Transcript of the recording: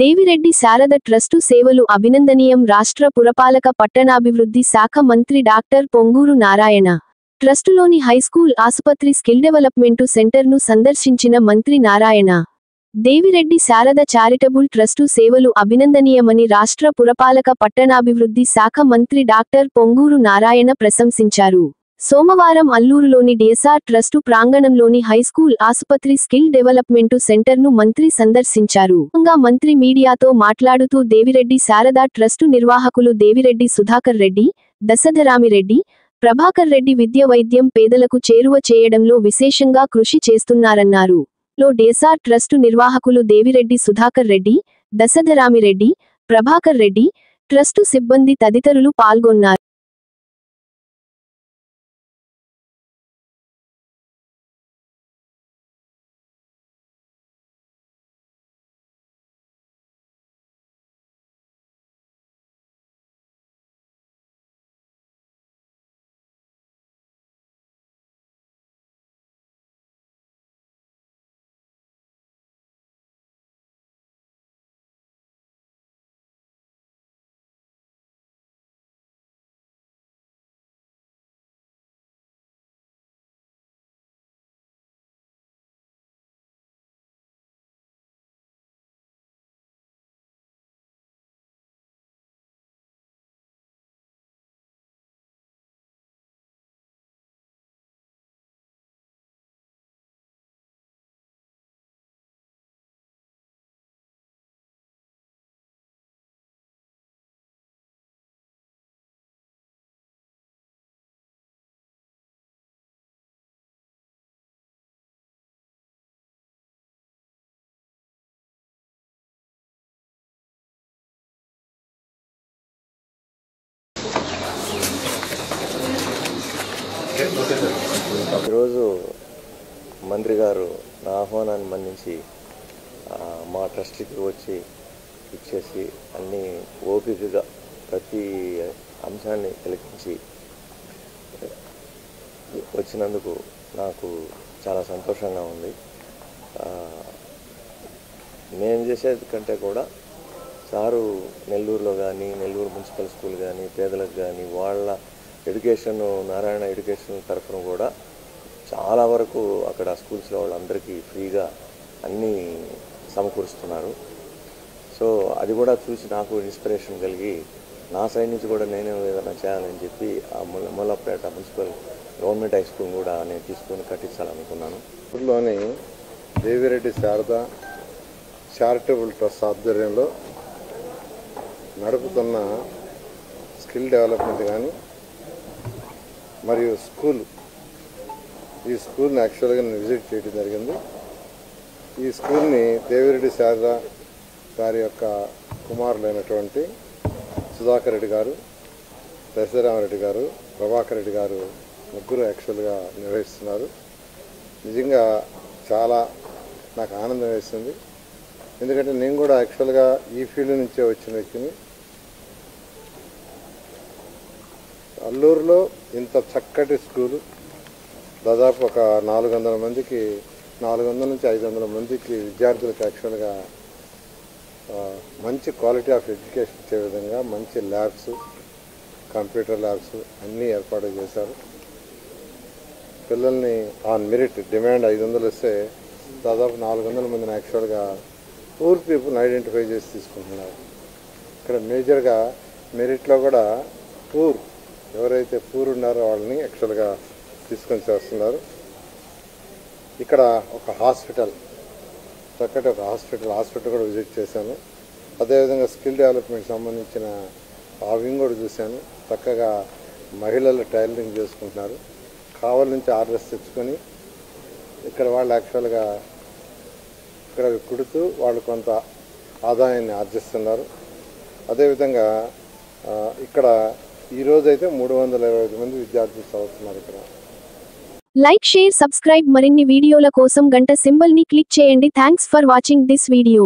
Devireddy Sharada trust సేవలు అభినందనీయం. రాష్ట్ర పురపాలక పట్టణాభివృద్ధి శాఖ మంత్రి డాక్టర్ పొంగూరు నారాయణ ట్రస్టులోని హైస్కూల్ ఆసుపత్రి స్కిల్ డెవలప్మెంటు సెంటర్ను సందర్శించిన మంత్రి నారాయణ దేవిరెడ్డి శారద చారిటబుల్ ట్రస్టు సేవలు అభినందనీయమని రాష్ట్ర పురపాలక పట్టణాభివృద్ధి శాఖ మంత్రి డాక్టర్ పొంగూరు నారాయణ ప్రశంసించారు. సోమవారం అల్లూరులోని డిఎస్ఆర్ ట్రస్టు ప్రాంగణంలోని హైస్కూల్ ఆసుపత్రి స్కిల్ డెవలప్మెంటు సెంటర్ను మంత్రి సందర్శించారు. మంత్రి మీడియాతో మాట్లాడుతూ దేవిరెడ్డి శారద ట్రస్టు నిర్వాహకులు దేవిరెడ్డి సుధాకర్ రెడ్డి, దశరథరామిరెడ్డి, ప్రభాకర్ రెడ్డి విద్య వైద్యం పేదలకు చేరువ చేయడంలో విశేషంగా కృషి చేస్తున్నారన్నారు. డిఎస్ఆర్ ట్రస్టు నిర్వాహకులు దేవిరెడ్డి సుధాకర్ రెడ్డి, దశరథరామిరెడ్డి, ప్రభాకర్ రెడ్డి, ట్రస్టు సిబ్బంది తదితరులు పాల్గొన్నారు. ఈరోజు మంత్రి గారు నా ఆహ్వానాన్ని మన్నించి మా ట్రస్ట్కి వచ్చి ఇచ్చేసి అన్ని ఓపికగా ప్రతి అంశాన్ని తిలకించి వచ్చినందుకు నాకు చాలా సంతోషంగా ఉంది. నేను చేసేది కంటే కూడా సారు నెల్లూరులో కానీ, నెల్లూరు మున్సిపల్ స్కూల్ కానీ, పేదలకు కానీ వాళ్ళ ఎడ్యుకేషన్ నారాయణ ఎడ్యుకేషన్ తరఫున కూడా చాలా వరకు అక్కడ స్కూల్స్లో వాళ్ళందరికీ ఫ్రీగా అన్నీ సమకూరుస్తున్నారు. సో అది కూడా చూసి నాకు ఇన్స్పిరేషన్ కలిగి నా సైడ్ నుంచి కూడా నేనే ఏదైనా చేయాలని చెప్పి ఆ ముల్లపేట మున్సిపల్ గవర్నమెంట్ హై స్కూల్ కూడా నేను తీసుకొని కట్టించాలనుకున్నాను. ఊర్లోని దేవిరెడ్డి శారద చారిటబుల్ ట్రస్ట్ ఆధ్వర్యంలో నడుపుతున్న స్కిల్ డెవలప్మెంట్ కానీ మరియు ఈ స్కూల్ని యాక్చువల్గా నేను విజిట్ చేయడం జరిగింది. ఈ స్కూల్ని దేవిరెడ్డి శారద గారి యొక్క కుమారులైనటువంటి సుధాకర్ రెడ్డి గారు, దశరథరామిరెడ్డి గారు, ప్రభాకర్ రెడ్డి గారు ముగ్గురు యాక్చువల్గా నిర్వహిస్తున్నారు. నిజంగా చాలా నాకు ఆనందం వేసింది. ఎందుకంటే నేను కూడా యాక్చువల్గా ఈ ఫీల్డ్ నుంచే వచ్చిన వ్యక్తిని. అల్లూరులో ఇంత చక్కటి స్కూలు దాదాపు ఒక 400 మందికి 400 నుంచి 500 మందికి విద్యార్థులకు యాక్చువల్గా మంచి క్వాలిటీ ఆఫ్ ఎడ్యుకేషన్ ఇచ్చే విధంగా మంచి ల్యాబ్స్, కంప్యూటర్ ల్యాబ్స్ అన్నీ ఏర్పాటు చేశారు. పిల్లల్ని ఆన్ మెరిట్ డిమాండ్ 500 వస్తే దాదాపు 400 మందిని యాక్చువల్గా పూర్ పీపుల్ని ఐడెంటిఫై చేసి తీసుకుంటున్నారు. ఇక్కడ మేజర్గా మెరిట్లో కూడా ఎవరైతే పూర్ ఉన్నారో వాళ్ళని యాక్చువల్గా తీసుకొని చేస్తున్నారు. ఇక్కడ ఒక హాస్పిటల్, చక్కటి ఒక హాస్పిటల్ కూడా విజిట్ చేశాను. అదేవిధంగా స్కిల్ డెవలప్మెంట్ సంబంధించిన ఆ వింగ్ కూడా చూశాను. చక్కగా మహిళలు టైలరింగ్ చేసుకుంటున్నారు. కావలి నుంచి ఆర్డర్స్ తెచ్చుకొని ఇక్కడ వాళ్ళు యాక్చువల్గా ఇక్కడ కుడుతూ వాళ్ళు కొంత ఆదాయాన్ని ఆర్జిస్తున్నారు. అదేవిధంగా ఇక్కడ ఈరోజైతే 325 మంది విద్యార్థులు చదువుతున్నారు ఇక్కడ. Like, share, subscribe. మరిన్ని వీడియోల కోసం గంట సింబల్ ని క్లిక్ చేయండి. Thanks for watching this video.